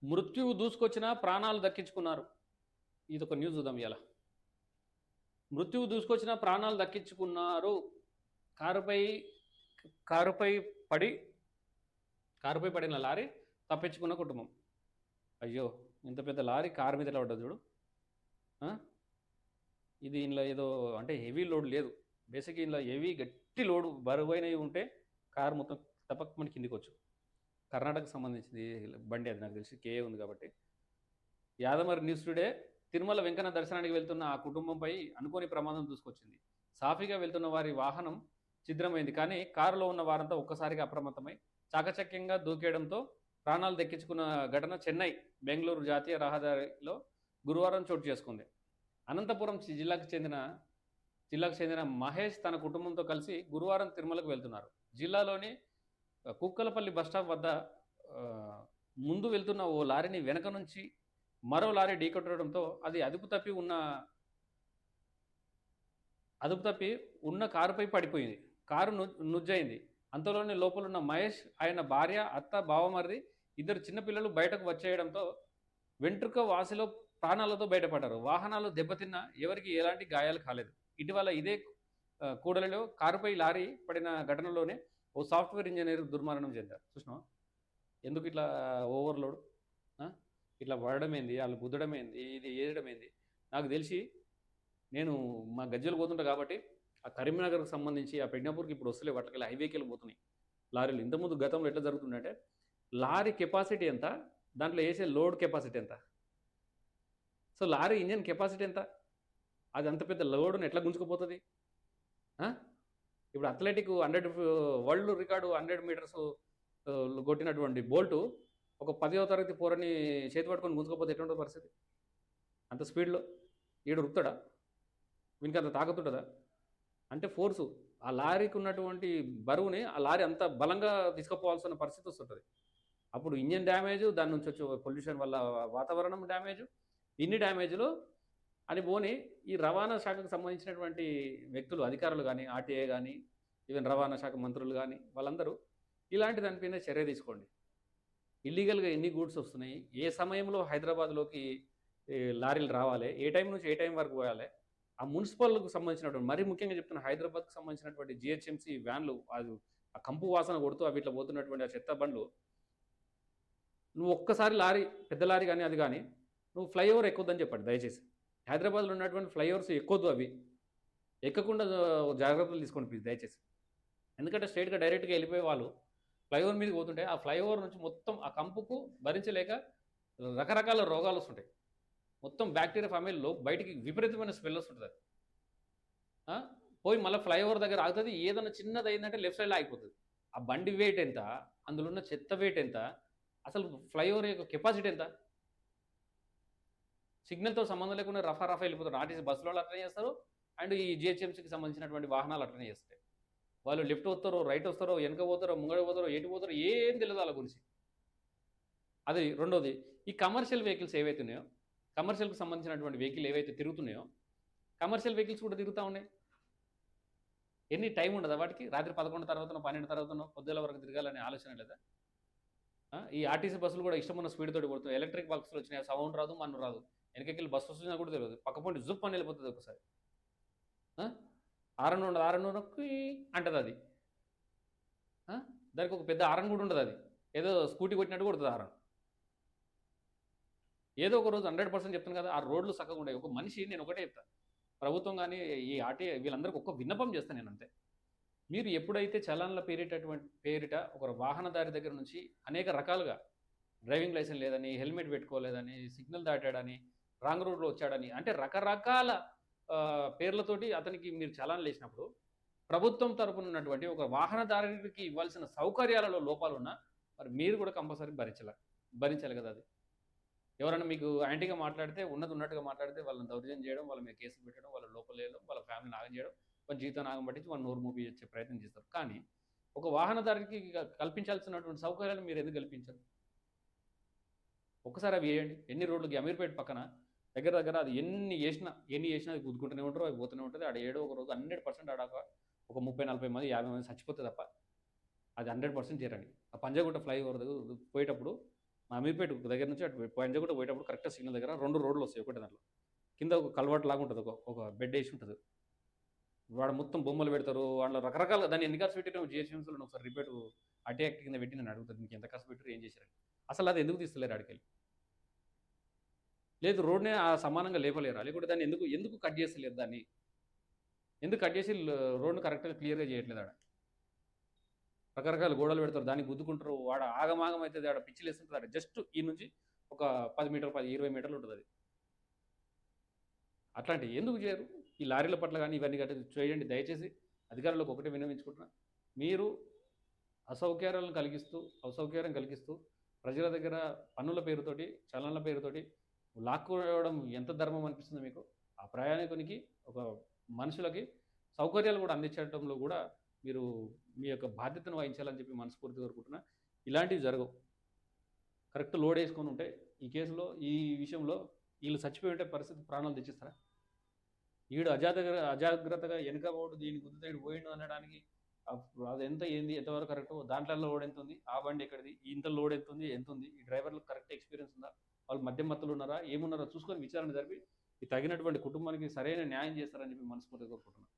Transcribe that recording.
మృత్యువు దూసుకొచ్చినా ప్రాణాలు దక్కించుకున్నారు. ఇదొక న్యూస్ చూద్దాం ఇయాల. మృత్యువు దూసుకొచ్చినా ప్రాణాలు దక్కించుకున్నారు. కారుపై కారుపై పడి కారుపై పడిన లారీ తప్పించుకున్న కుటుంబం. అయ్యో! ఇంత పెద్ద లారీ కారు మీద ఎట్లా పడ్డది చూడు. ఆ? ఇది ఇందులో ఏదో అంటే హెవీ లోడ్ లేదు. బేసిక్గా ఇందులో హెవీ గట్టి లోడ్ బరువైనవి ఉంటే కారు మొత్తం తపక్కమని కిందికి వచ్చు. కర్ణాటకకు సంబంధించింది బండి, అది నాకు తెలిసి కేఏ ఉంది కాబట్టి. యాదమరి న్యూస్ టుడే తిరుమల వెంకన్న దర్శనానికి వెళ్తున్న ఆ కుటుంబంపై అనుకోని ప్రమాదం దూసుకొచ్చింది. సాఫీగా వెళ్తున్న వారి వాహనం ఛిద్రమైంది. కానీ కారులో ఉన్న వారంతా ఒక్కసారిగా అప్రమత్తమై చాకచక్యంగా దూకేయడంతో ప్రాణాలు దక్కించుకున్న ఘటన చెన్నై బెంగళూరు జాతీయ రహదారిలో గురువారం చోటు చేసుకుంది. అనంతపురం జిల్లాకు చెందిన మహేష్ తన కుటుంబంతో కలిసి గురువారం తిరుమలకు వెళ్తున్నారు. జిల్లాలోని కుక్కలపల్లి బస్టాప్ వద్ద ముందు వెళ్తున్న ఓ లారీని వెనక నుంచి మరో లారీ ఢీకొట్టడంతో అది అదుపు తప్పి ఉన్న కారుపై పడిపోయింది. కారు నుజ్జయింది. అంతలోనే లోపలున్న మహేష్, ఆయన భార్య, అత్త, బావమరిది, ఇద్దరు చిన్నపిల్లలు బయటకు వచ్చేయడంతో వెంట్రుక వాసిలో ప్రాణాలతో బయటపడ్డారు. వాహనాలు దెబ్బతిన్నా ఎవరికి ఎలాంటి గాయాలు కాలేదు. ఇటీవల ఇదే కూడలిలో కారుపై లారీ పడిన ఘటనలోనే ఓ సాఫ్ట్వేర్ ఇంజనీర్ దుర్మరణం చెందారు. చూసినావా ఎందుకు ఇట్లా ఓవర్లోడ్? ఇట్లా పడడమేంది, వాళ్ళు గుద్దడమేంది, ఇది ఏదడమేంది? నాకు తెలిసి నేను మా గజ్జలు పోతుంటా కాబట్టి ఆ కరీంనగర్కి సంబంధించి ఆ పెడ్నాపూర్కి ఇప్పుడు వస్తలే వాటికి హైవేకి వెళ్ళిపోతున్నాయి లారీలు. ఇంతకుముందు గతంలో ఎట్లా జరుగుతుందంటే లారీ కెపాసిటీ ఎంత, దాంట్లో వేసే లోడ్ కెపాసిటీ ఎంత. సో లారీ ఇంజన్ కెపాసిటీ ఎంత, అది అంత పెద్ద లోడ్ని ఎట్లా గుంజుకుపోతుంది? ఇప్పుడు అథ్లెటిక్ 100 వరల్డ్ రికార్డు 100 మీటర్స్ కొట్టినటువంటి బోల్టు ఒక 10వ తరగతి పోరని చేతి పట్టుకొని గుంజుకోపోతే ఎటువంటి పరిస్థితి? అంత స్పీడ్లో ఈడు రుక్తాడా? వీనికి అంత తాకతుంటుందా? అంటే ఫోర్సు ఆ లారీకి ఉన్నటువంటి బరువుని ఆ లారీ అంత బలంగా తీసుకుపోవాల్సిన పరిస్థితి వస్తుంటుంది. అప్పుడు ఇంజన్ డ్యామేజ్, దాని నుంచి వచ్చే పొల్యూషన్ వల్ల వాతావరణం డ్యామేజ్, ఇన్ని డ్యామేజ్లు అని పోని ఈ రవాణా శాఖకు సంబంధించినటువంటి వ్యక్తులు, అధికారులు కానీ, ఆర్టీఏ కానీ, ఈవెన్ రవాణా శాఖ మంత్రులు కానీ, వాళ్ళందరూ ఇలాంటి దానిపైన చర్య తీసుకోండి. ఇల్లీగల్గా ఎన్ని గూడ్స్ వస్తున్నాయి, ఏ సమయంలో హైదరాబాద్లోకి లారీలు రావాలి, ఏ టైం నుంచి ఏ టైం వరకు పోయాలి, ఆ మున్సిపల్కు సంబంధించినటువంటి, మరీ ముఖ్యంగా చెప్తున్న హైదరాబాద్కు సంబంధించినటువంటి జిహెచ్ఎంసీ వ్యాన్లు, అది ఆ కంపు వాసన కొడుతూ అవి ఇట్లా పోతున్నటువంటి ఆ చెత్త బండ్లు, నువ్వు ఒక్కసారి లారీ, పెద్ద లారీ కానీ అది కానీ నువ్వు ఫ్లైఓవర్ ఎక్కొద్దని చెప్పండి దయచేసి. హైదరాబాద్లో ఉన్నటువంటి ఫ్లైఓవర్స్ ఎక్కొద్దు, అవి ఎక్కకుండా జాగ్రత్తలు తీసుకోండి ప్లీజ్ దయచేసి. ఎందుకంటే స్ట్రైట్గా డైరెక్ట్గా వెళ్ళిపోయే వాళ్ళు ఫ్లైఓవర్ మీదకి పోతుంటే ఆ ఫ్లైఓవర్ నుంచి మొత్తం ఆ కంపుకు భరించలేక రకరకాల రోగాలు వస్తుంటాయి. మొత్తం బ్యాక్టీరియా ఫామిలీలో బయటికి విపరీతమైన స్మెల్ వస్తుంటుంది. అది పోయి మళ్ళీ ఫ్లైఓవర్ దగ్గర ఆగుతుంది. ఏదైనా చిన్నది అయిందంటే లెఫ్ట్ సైడ్లో ఆగిపోతుంది. ఆ బండి వెయిట్ ఎంత, అందులో ఉన్న చెత్త వెయిట్ ఎంత, అసలు ఫ్లైఓవర్ యొక్క కెపాసిటీ ఎంత? సిగ్నల్తో సంబంధం లేకుండా రఫా వెళ్ళిపోతారు. ఆర్టీసీ బస్సులో అట్లనే చేస్తారు, అండ్ ఈ జిహెచ్ఎంసీకి సంబంధించినటువంటి వాహనాలు అట్లనే చేస్తాయి. వాళ్ళు లెఫ్ట్ వస్తారో, రైట్ వస్తారో, వెనక పోతారో, ముంగడ పోతారో, ఎటు పోతారో ఏం తెలియదు వాళ్ళ గురించి. అది రెండోది. ఈ కమర్షియల్ వెహికల్స్ ఏవైతే ఉన్నాయో, కమర్షియల్కి సంబంధించినటువంటి వెహికల్ ఏవైతే తిరుగుతున్నాయో, కమర్షియల్ వెహికల్స్ కూడా తిరుగుతూ ఉన్నాయి. ఎన్ని టైం ఉండదా వాటికి? రాత్రి 11 తర్వాతనో 12 తర్వాతనో పొద్దుల వరకు తిరగాలనే ఆలోచన లేదా? ఈ ఆర్టీసీ బస్సులు కూడా ఇష్టమున్న స్పీడ్ తోటి కొడుతుంది. ఎలక్ట్రిక్ బస్సులు వచ్చినాయి, సౌండ్ రాదు, మన్ను రాదు. వెనకెళ్ళి బస్సు వస్తున్నా కూడా తెలియదు, పక్కపొంటి జుప్ అని వెళ్ళిపోతుంది ఒకసారి. ఆరన్ ఉండదు, ఆరన్ నొక్కి అంటది అది. దానికి ఒక పెద్ద ఆరన్ కూడా ఉండదు, అది ఏదో స్కూటీ కొట్టినట్టు కొడుతుంది ఆరన్. ఏదో ఒక రోజు 100% చెప్తాను కదా, ఆ రోడ్లు చక్కగా ఉండేవి. ఒక మనిషి, నేను ఒకటే చెప్తాను, ప్రభుత్వం కానీ ఈ ఆర్టీఏ వీళ్ళందరికీ ఒక్క విన్నపం చేస్తాను నేను అంతే. మీరు ఎప్పుడైతే చలాన్ల పేరిట ఒక వాహనదారి దగ్గర నుంచి అనేక రకాలుగా డ్రైవింగ్ లైసెన్స్ లేదని, హెల్మెట్ పెట్టుకోలేదని, సిగ్నల్ దాటాడని, రాంగ్ రోడ్లో వచ్చాడని, అంటే రకరకాల పేర్లతోటి అతనికి మీరు చలాన్లు వేసినప్పుడు ప్రభుత్వం తరపున ఉన్నటువంటి ఒక వాహనదారుడికి ఇవ్వాల్సిన సౌకర్యాలలో లోపాలున్నా మరి మీరు కూడా కంపల్సరీ భరించాలి కదా. అది ఎవరైనా మీకు యాంటీగా మాట్లాడితే, ఉన్నట్టుగా మాట్లాడితే వాళ్ళని దౌర్జన్యం చేయడం, వాళ్ళ మీద కేసులు పెట్టడం, వాళ్ళ లోపలేయడం, వాళ్ళ ఫ్యామిలీని నాగం చేయడం, వాళ్ళ జీవితం నాగం పట్టించి వాళ్ళ నోరు మూపి వచ్చే ప్రయత్నం చేస్తారు. కానీ ఒక వాహనదారికి కల్పించాల్సినటువంటి సౌకర్యాలు మీరు ఎందుకు కల్పించరు? ఒకసారి అవి వేయండి. ఎన్ని రోడ్లకి అమీర్పేట పక్కన దగ్గర అది ఎన్ని చేసినా అది గుద్దుకుంటూనే ఉంటారు, అవి పోతూనే ఉంటుంది. ఆడ ఏడో ఒక రోజు 100% ఆడాక ఒక 30-40 మంది 50 మంది చచ్చిపోతే తప్ప అది 100% చేరండి. ఆ పంజాగుట్ట ఫ్లైఓవర్ పోయేటప్పుడు మా అమీర్పేట దగ్గర నుంచి అటు పంజగుట్ట పోయేటప్పుడు కరెక్ట్గా సిగ్నల్ దగ్గర 2 రోడ్లు వస్తాయి ఒకటే దాంట్లో. కింద ఒక కల్వర్ట్ లాగా ఉంటుంది, ఒక బెడ్ వేసి ఉంటుంది. వాడు మొత్తం బొమ్మలు పెడతారు, వాళ్ళు రకరకాల దాన్ని ఎన్ని ఖర్చు పెట్టినా జిహెచ్ఎంసీలో ఒకసారి రిపేట్ అటే యాక్ట్ కింద పెట్టి నేను అడుగుతుంది, మీకు ఎంత ఖర్చు పెట్టారు, ఏం చేశారు, అసలు అది ఎందుకు తీస్తలేరు ఆడికెళ్ళి. లేదు రోడ్నే సమానంగా లేపలేరా, లేకుంటే దాన్ని ఎందుకు ఎందుకు కట్ చేస్తలేదు, దాన్ని ఎందుకు కట్ చేసి రోడ్ను కరెక్ట్గా క్లియర్గా చేయట్లేదు. ఆడ రకరకాల గోడలు పెడతారు, దాన్ని గుద్దుకుంటారు, వాడు ఆగమాగం అవుతుంది, ఆడ పిచ్చిలు వేస్తుంటుంది. ఆడ జస్ట్ ఈ నుంచి ఒక 10 మీటర్ 20 మీటర్లు ఉంటుంది అది. అట్లాంటివి ఎందుకు చేయరు? ఈ లారీల పట్ల కానీ ఇవన్నీ గట్టి చేయండి దయచేసి. అధికారులకు ఒకటే విన్నవించుకుంటున్నా, మీరు అసౌకర్యం కలిగిస్తూ ప్రజల దగ్గర పన్నుల పేరుతోటి, చలనాల పేరుతోటి లాక్కోవడం ఎంత ధర్మం అనిపిస్తుంది మీకు? ఆ ప్రయాణికునికి, ఒక మనుషులకి సౌకర్యాలు కూడా అందించడంలో కూడా మీరు మీ యొక్క బాధ్యతను వహించాలని చెప్పి మనస్ఫూర్తిగా కోరుకుంటున్నా. ఇలాంటివి జరగవు. కరెక్ట్ లోడ్ వేసుకొని ఉంటే ఈ కేసులో, ఈ విషయంలో వీళ్ళు చచ్చిపోయి ఉంటే పరిస్థితి ప్రాణాలు తెచ్చిస్తారా? ఈడు అజాగ్రత్తగా వెనక పోడు దీన్ని గుద్దుతా ఈడు పోయిండు అనడానికి అది ఏంది ఎంతవరకు కరెక్ట్, దాంట్లో లోడ్ ఎంత ఉంది, ఆ బండి ఎక్కడిది, ఇంత లోడ్ ఎంత ఉంది, ఈ డ్రైవర్లకు కరెక్ట్ ఎక్స్పీరియన్స్ ఉందా, వాళ్ళు మధ్య మత్తులు ఉన్నారా, ఏమున్నారో చూసుకొని విచారణ జరిపి ఈ తగినటువంటి కుటుంబానికి సరైన న్యాయం చేస్తారని చెప్పి మనస్ఫూర్తిగా కోరుకుంటున్నాను.